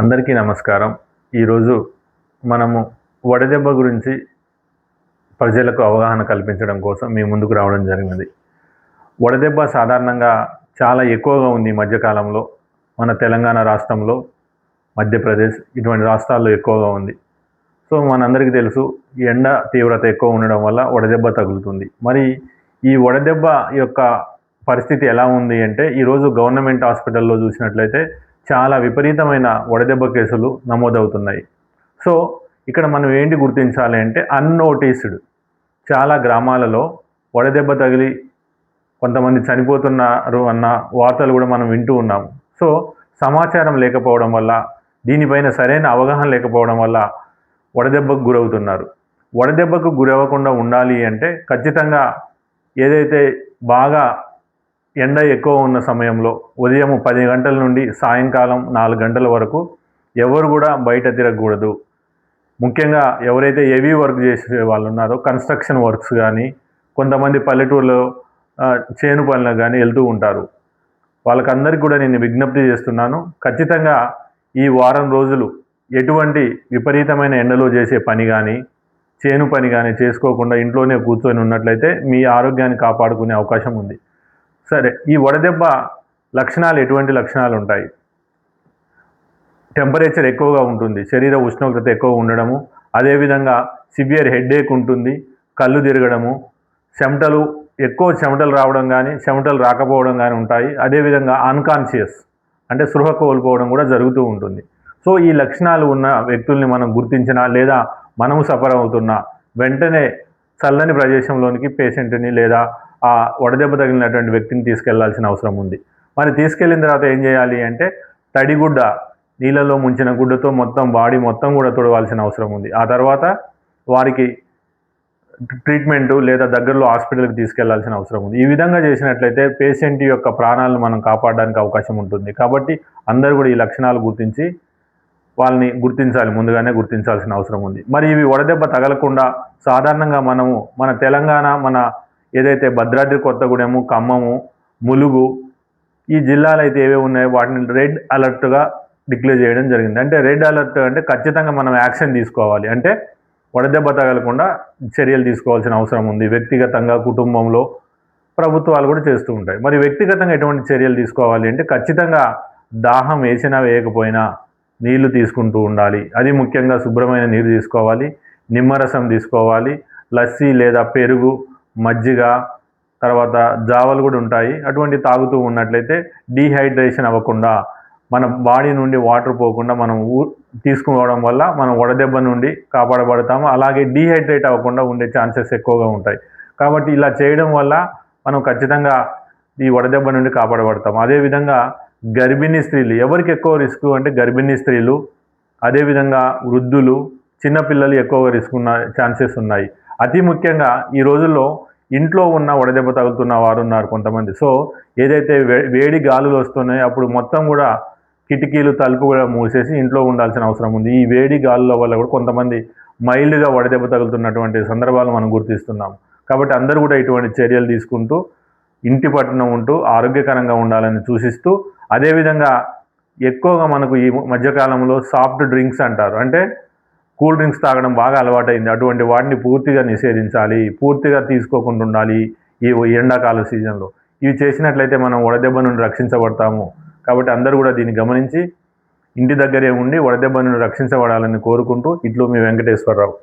అందరికీ నమస్కారం. ఈరోజు మనము వడదెబ్బ గురించి ప్రజలకు అవగాహన కల్పించడం కోసం మీ ముందుకు రావడం జరిగినది. వడదెబ్బ సాధారణంగా చాలా ఎక్కువగా ఉంది ఈ మధ్యకాలంలో. మన తెలంగాణ రాష్ట్రంలో, మధ్యప్రదేశ్ ఇటువంటి రాష్ట్రాల్లో ఎక్కువగా ఉంది. సో మనందరికీ తెలుసు, ఎండ తీవ్రత ఎక్కువ ఉండడం వల్ల వడదెబ్బ తగులుతుంది. మరి ఈ వడదెబ్బ యొక్క పరిస్థితి ఎలా ఉంది అంటే, ఈరోజు గవర్నమెంట్ హాస్పిటల్లో చూసినట్లయితే చాలా విపరీతమైన వడదెబ్బ కేసులు నమోదవుతున్నాయి. సో ఇక్కడ మనం ఏంటి గుర్తించాలి అంటే, అన్నోటీస్డ్ చాలా గ్రామాలలో వడదెబ్బ తగిలి కొంతమంది చనిపోతున్నారు అన్న వార్తలు కూడా మనం వింటూ ఉన్నాము. సో సమాచారం లేకపోవడం వల్ల, దీనిపైన సరైన అవగాహన లేకపోవడం వల్ల వడదెబ్బకు గురవుతున్నారు. వడదెబ్బకు గురవ్వకుండా ఉండాలి అంటే ఖచ్చితంగా ఏదైతే బాగా ఎండ ఎక్కువ ఉన్న సమయంలో ఉదయం 10 గంటల నుండి సాయంకాలం 4 గంటల వరకు ఎవరు కూడా బయట తిరగకూడదు. ముఖ్యంగా ఎవరైతే హెవీ వర్క్ చేసే వాళ్ళు ఉన్నారో, కన్స్ట్రక్షన్ వర్క్స్ కానీ, కొంతమంది పల్లెటూరులో చేను పనులకు కానీ వెళ్తూ ఉంటారు. వాళ్ళకందరికీ కూడా నేను విజ్ఞప్తి చేస్తున్నాను, ఖచ్చితంగా ఈ వారం రోజులు ఎటువంటి విపరీతమైన ఎండలో చేసే పని కానీ, చేను పని కానీ చేసుకోకుండా ఇంట్లోనే కూర్చొని ఉన్నట్లయితే మీ ఆరోగ్యాన్ని కాపాడుకునే అవకాశం ఉంది. సరే, ఈ వడదెబ్బ లక్షణాలు ఎటువంటి లక్షణాలు ఉంటాయి? టెంపరేచర్ ఎక్కువగా ఉంటుంది, శరీర ఉష్ణోగ్రత ఎక్కువ ఉండడము, అదేవిధంగా సివియర్ హెడేక్ ఉంటుంది, కళ్ళు తిరగడము, ఎక్కువ చెమటలు రావడం కానీ, చెమటలు రాకపోవడం కానీ ఉంటాయి. అదేవిధంగా అన్కాన్షియస్ అంటే స్పృహ కోల్పోవడం కూడా జరుగుతూ ఉంటుంది. సో ఈ లక్షణాలు ఉన్న వ్యక్తుల్ని మనం గుర్తించినా, లేదా మనము సఫర్ అవుతున్నా వెంటనే చల్లని ప్రదేశంలోనికి పేషెంట్ని లేదా ఆ వడదెబ్బ తగిలినటువంటి వ్యక్తిని తీసుకెళ్లాల్సిన అవసరం ఉంది. మరి తీసుకెళ్ళిన తర్వాత ఏం చేయాలి అంటే, తడిగుడ్డ, నీళ్ళలో ముంచిన గుడ్డతో మొత్తం బాడీ మొత్తం కూడా తుడవాల్సిన అవసరం ఉంది. ఆ తర్వాత వారికి ట్రీట్మెంటు లేదా దగ్గరలో హాస్పిటల్కి తీసుకెళ్లాల్సిన అవసరం ఉంది. ఈ విధంగా చేసినట్లయితే పేషెంట్ యొక్క ప్రాణాలను మనం కాపాడడానికి అవకాశం ఉంటుంది. కాబట్టి అందరూ కూడా ఈ లక్షణాలు గుర్తించి వాళ్ళని ముందుగానే గుర్తించాల్సిన అవసరం ఉంది. మరి ఇవి వడదెబ్బ తగలకుండా సాధారణంగా మనము మన తెలంగాణ, మన ఏదైతే భద్రాద్రి కొత్తగూడెము, ఖమ్మము, ములుగు ఈ జిల్లాలు అయితే ఏవే ఉన్నాయో వాటిని రెడ్ అలర్ట్గా డిక్లేర్ చేయడం జరిగింది. అంటే రెడ్ అలర్ట్ అంటే ఖచ్చితంగా మనం యాక్షన్ తీసుకోవాలి. అంటే వడదెబ్బ తగలకుండా చర్యలు తీసుకోవాల్సిన అవసరం ఉంది. వ్యక్తిగతంగా, కుటుంబంలో, ప్రభుత్వాలు కూడా చేస్తూ ఉంటాయి. మరి వ్యక్తిగతంగా ఎటువంటి చర్యలు తీసుకోవాలి అంటే, ఖచ్చితంగా దాహం వేసినా వేయకపోయినా నీళ్లు తీసుకుంటూ ఉండాలి. అది ముఖ్యంగా శుభ్రమైన నీరు తీసుకోవాలి, నిమ్మరసం తీసుకోవాలి, లస్సీ లేదా పెరుగు, మజ్జిగ, తర్వాత జావలు కూడా ఉంటాయి. అటువంటి తాగుతూ ఉన్నట్లయితే డీహైడ్రేషన్ అవ్వకుండా, మన బాడీ నుండి వాటర్ పోకుండా మనం తీసుకోవడం వల్ల మనం వడదెబ్బ నుండి కాపాడబడతాము. అలాగే డీహైడ్రేట్ అవ్వకుండా ఉండే ఛాన్సెస్ ఎక్కువగా ఉంటాయి. కాబట్టి ఇలా చేయడం వల్ల మనం ఖచ్చితంగా ఈ వడదెబ్బ నుండి కాపాడబడతాము. అదేవిధంగా గర్భిణీ స్త్రీలు, ఎవరికి ఎక్కువ రిస్క్ అంటే గర్భిణీ స్త్రీలు, అదేవిధంగా వృద్ధులు, చిన్నపిల్లలు ఎక్కువగా రిస్క్ ఉన్న ఛాన్సెస్ ఉన్నాయి. అతి ముఖ్యంగా ఈ రోజుల్లో ఇంట్లో ఉన్న వడదెబ్బ తగులుతున్న వారు ఉన్నారు కొంతమంది. సో ఏదైతే వేడి గాలులు వస్తున్నాయో అప్పుడు మొత్తం కూడా కిటికీలు, తలుపు కూడా మూసేసి ఇంట్లో ఉండాల్సిన అవసరం ఉంది. ఈ వేడి గాలుల వల్ల కూడా కొంతమంది మైల్డ్గా వడదెబ్బ తగులుతున్నటువంటి సందర్భాలు మనం గుర్తిస్తున్నాం. కాబట్టి అందరూ కూడా ఇటువంటి చర్యలు తీసుకుంటూ ఇంటి పట్టున ఉంటూ ఆరోగ్యకరంగా ఉండాలని సూచిస్తూ, అదేవిధంగా ఎక్కువగా మనకు ఈ మధ్యకాలంలో సాఫ్ట్ డ్రింక్స్ అంటారు, అంటే కూల్ డ్రింక్స్ తాగడం బాగా అలవాటైంది. అటువంటి వాటిని పూర్తిగా నిషేధించాలి, పూర్తిగా తీసుకోకుండా ఉండాలి ఈ ఎండాకాల సీజన్లో. ఇవి చేసినట్లయితే మనం వడదెబ్బ నుండి రక్షించబడతాము. కాబట్టి అందరూ కూడా దీన్ని గమనించి ఇంటి దగ్గరే ఉండి వడదెబ్బ నుండి రక్షించబడాలని కోరుకుంటూ, ఇట్లు మీ వెంకటేశ్వరరావు.